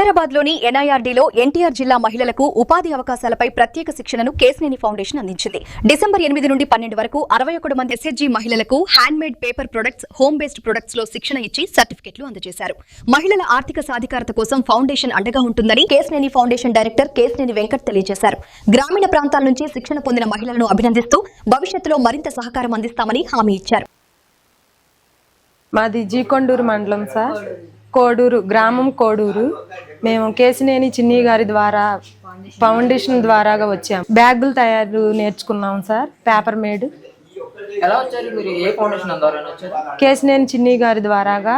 హైదరాబాద్లోని ఎన్ఐఆర్డీలో ఎన్టీఆర్ జిల్లా మహిళలకు ఉపాధి అవకాశాలపై ప్రత్యేక శిక్షణను కేశినేని ఫౌండేషన్ అందించింది. డిసెంబర్ 8 నుండి 12 వరకు 61 మంది ఎస్హెచ్జీ మహిళలకు handmade paper products, home based products లో శిక్షణ ఇచ్చి సర్టిఫికెట్లు అందజేశారు. మహిళల ఆర్థిక సాధికారత కోసం ఫౌండేషన్ అండగా ఉంటుందని కేశినేని ఫౌండేషన్ డైరెక్టర్ కేశినేని వెంకట్ తెలియజేశారు. గ్రామీణ ప్రాంతాల నుంచి శిక్షణ పొందిన మహిళలను అభినందిస్తూ భవిష్యత్తులో మరింత సహకారం అందిస్తామని హామీ ఇచ్చారు. మాది జీకొండూరు మండలం సార్, కోడూరు గ్రామం కోడూరు. మేము కేశినేని చిన్ని గారి ద్వారా ఫౌండేషన్ ద్వారాగా వచ్చాము. బ్యాగులు తయారు నేర్చుకున్నాం సార్, పేపర్ మేడ్. కేశినేని చిన్ని గారి ద్వారాగా,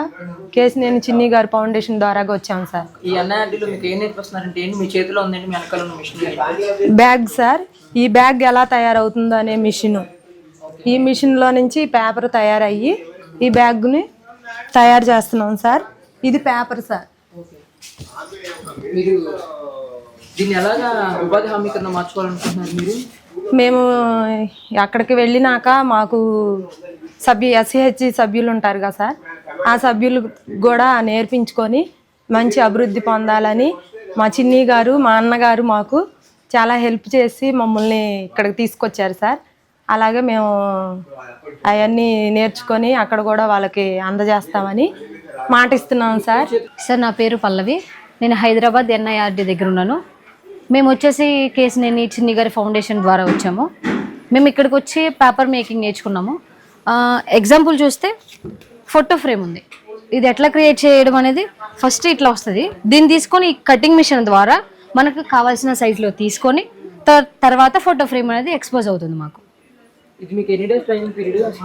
కేశినేని చిన్ని గారి ఫౌండేషన్ ద్వారాగా వచ్చాము సార్. బ్యాగ్ సార్, ఈ బ్యాగ్ ఎలా తయారవుతుందో అనే మిషన్, ఈ మిషన్లో నుంచి పేపర్ తయారయ్యి ఈ బ్యాగ్ని తయారు చేస్తున్నాం సార్. ఇది పేపర్ సార్. మీరు దీన్ని ఎలాగా ఉపాధి హామీ కింద మార్చుకోవాలనుకుంటున్నారు? మీరు మేము అక్కడికి వెళ్ళినాక మాకు ఎస్హెచ్జీ సభ్యులు ఉంటారు కదా సార్, ఆ సభ్యులు కూడా నేర్పించుకొని మంచి అభివృద్ధి పొందాలని మా చిన్ని గారు, మా అన్నగారు మాకు చాలా హెల్ప్ చేసి మమ్మల్ని ఇక్కడికి తీసుకొచ్చారు సార్. అలాగే మేము అవన్నీ నేర్చుకొని అక్కడ కూడా వాళ్ళకి అందజేస్తామని మాట ఇస్తున్నాం సార్. సార్, నా పేరు పల్లవి. నేను హైదరాబాద్ ఎన్ఐఆర్డీ దగ్గర ఉన్నాను. మేము వచ్చేసి కేశినేని చిన్ని గారి ఫౌండేషన్ ద్వారా వచ్చాము. మేము ఇక్కడికి వచ్చి పేపర్ మేకింగ్ నేర్చుకున్నాము. ఎగ్జాంపుల్ చూస్తే ఫోటో ఫ్రేమ్ ఉంది. ఇది ఎట్లా క్రియేట్ చేయడం అనేది ఫస్ట్ ఇట్లా వస్తుంది. దీన్ని తీసుకొని కటింగ్ మిషన్ ద్వారా మనకు కావాల్సిన సైజులో తీసుకొని తర్వాత ఫోటో ఫ్రేమ్ అనేది ఎక్స్పోజ్ అవుతుంది మాకు.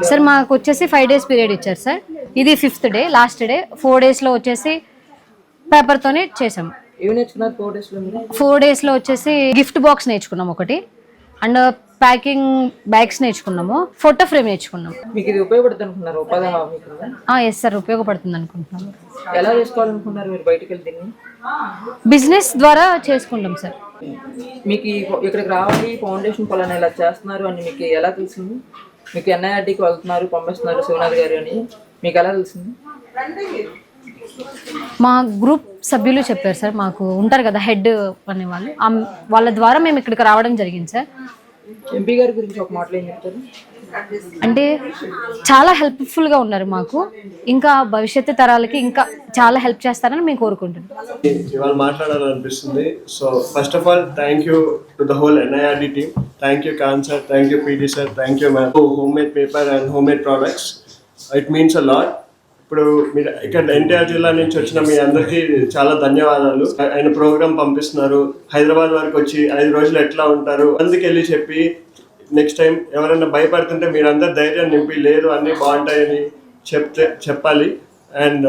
సార్, మాకు వచ్చేసి 5 days పీరియడ్ ఇచ్చారు సార్. ఇది 5th డే, లాస్ట్ డే. 4 daysలో వచ్చేసి పేపర్తోనే చేసాము. 4 daysలో వచ్చేసి గిఫ్ట్ బాక్స్ నేర్చుకున్నాం ఒకటి, అండ్ ప్యాకింగ్ బ్యాగ్స్ నేర్చుకున్నాము, ఫోటో ఫ్రేమ్ నేర్చుకున్నాము. మీకు ఇది ఉపయోగపడుతుంది అనుకున్నారు? ఉపాధి హామీ కింద? ఎస్ సార్, ఉపయోగపడుతుంది అనుకుంటున్నాము. ఎలా చేసుకోవాలనుకున్నారు మీరు బయటకు వెళ్ళి దీన్ని? బిజినెస్ ద్వారా చేసుకుంటాం సార్. మీకు ఇక్కడికి రావాలి, ఫౌండేషన్ పలానా ఇలా చేస్తున్నారు అని మీకు ఎలా తెలిసింది? మీకు ఎన్ఐఆర్డీకి వెళ్తున్నారు, పంపిస్తున్నారు శివనాథ్ గారు అని మీకు ఎలా తెలిసింది? మా గ్రూప్ సభ్యులు చెప్పారు సార్. మాకు ఉంటారు కదా హెడ్ అనేవాళ్ళు, వాళ్ళ ద్వారా మేము ఇక్కడికి రావడం జరిగింది సార్. ఎంపీ గారి గురించి ఒక మాటలో ఏం చెప్తారు? అంటే చాలా హెల్ప్ఫుల్గా ఉన్నారు మాకు. ఇంకా భవిష్యత్తు తరాలకి ఇంకా చాలా హెల్ప్ చేస్తారని మేము కోరుకుంటున్నాం. ఇవాళ మాట్లాడాలనిపిస్తుంది. So first of all thank you to the whole NIRD team. Thank you Khan sir, thank you PD sir, thank you ma'am. Home made paper and home made products, it means a lot. ఇప్పుడు మీరు ఇక్కడ ఎన్టీఆర్ జిల్లా నుంచి వచ్చిన మీ అందరికీ చాలా ధన్యవాదాలు. ఆయన ప్రోగ్రామ్ పంపిస్తున్నారు, హైదరాబాద్ వరకు వచ్చి 5 రోజులు ఎట్లా ఉంటారు అందుకు వెళ్ళి చెప్పి, నెక్స్ట్ టైం ఎవరైనా భయపడుతుంటే మీరందరూ ధైర్యం నింపి లేదు అన్నీ బాగుంటాయని చెప్పాలి. అండ్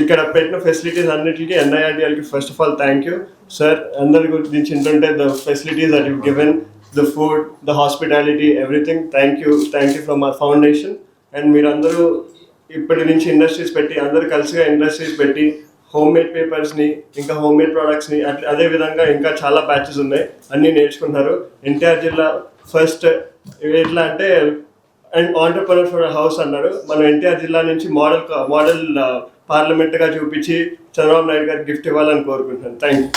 ఇక్కడ పెట్టిన ఫెసిలిటీస్ అన్నిటికీ ఎన్ఐఆర్డీఎల్కి first of all thank you sir. అందరి గురించి ఏంటంటే the facilities that you given, the food, the hospitality, everything. Thank you from our foundation. And మీరందరూ ఇప్పటి నుంచి ఇండస్ట్రీస్ పెట్టి, అందరూ కలిసిగా ఇండస్ట్రీస్ పెట్టి హోమ్ మేడ్ పేపర్స్ని, ఇంకా హోమ్ మేడ్ ప్రోడక్ట్స్ని, అదే విధంగా ఇంకా చాలా బ్యాచెస్ ఉన్నాయి, అన్నీ నేర్చుకుంటున్నారు. ఎన్టీఆర్ జిల్లా ఫస్ట్ ఎట్లా అంటే అండ్ ఆంటర్‌ప్రెన్యూర్ ఫర్ హౌస్ అన్నారు. మనం ఎన్టీఆర్ జిల్లా నుంచి మోడల్ పార్లమెంట్గా చూపించి చంద్రబాబు నాయుడు గారికి గిఫ్ట్ ఇవ్వాలని కోరుకుంటున్నాను. Thank you.